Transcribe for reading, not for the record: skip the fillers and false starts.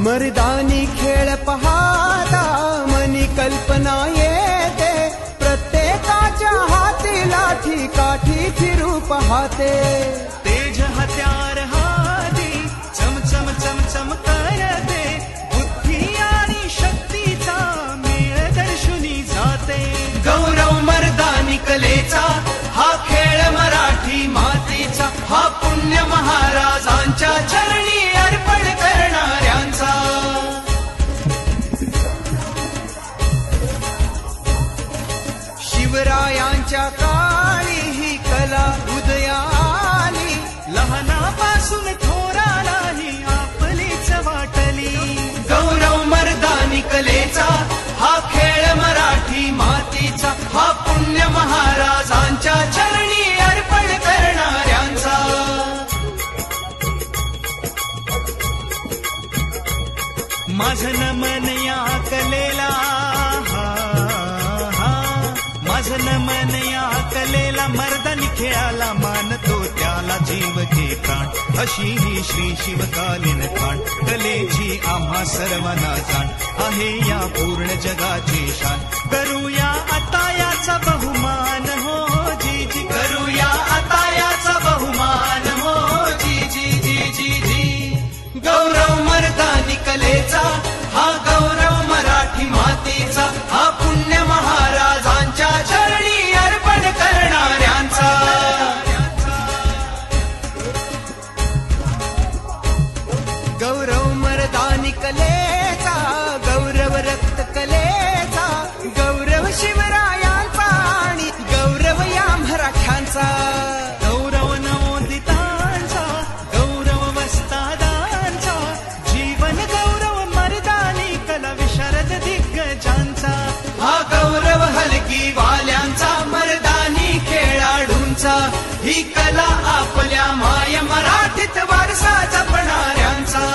मर्दानी खेळ पाहता मनी कल्पना येते, प्रत्येकाच्या हाती लाठी काठी फिरू पाहते. तेज हत्यार हाती चमचम चमचम करते, बुद्धी आणि शक्तीचा मेळ दर्शुनी जाते. गौरव मर्दानी कलेचा हा खेळ मराठी मातीचा, हा पुण्य महाराजांच्या चरणी अर्पण करणाऱ्यांचा. शिवरायांच्या काळी ही कला उदया आली, लहानापासून थोरालाही आपलीच वाटली. गौरव मर्दानी कलेचा हा खेळ मराठी मातीचा, हा पुण्य महाराजांच्या चरणी अर्पण करणाऱ्यांचा. माझं नमन या कलेला, माझं नमन या कलेला, मर्दानी खेळाला मानतो त्याला जीव घे प्राण. अशी ही श्री शिवकालीन खाण, कलेची आम्हा सर्वांना जाण आहे या पूर्ण जगाची शान. करूया आता याचा बहुमान हो जी जी, करूया आता याचा बहुमान हो जी जी जी जी जी. गौरव मर्दानी कलेचा हा गौरव मराठी मातीचा, हा पुण्य महाराजांच्या चरणी अर्पण करणाऱ्यांचा. गौरव मर्दानी कलेचा, गौरव रक्त कलेचा, गौरव शिवरायांचा आणि गौरव या मराठ्यांचा. गौरव नवोदितांचा, गौरव वस्तादांचा, जीवन गौरव मर्दानी कला विशारद दिग्गजांचा. हा गौरव हलकी वाल्यांचा, मर्दानी खेळाडूंचा, ही कला आपल्या माय मराठीत वारसा जपणाऱ्यांचा.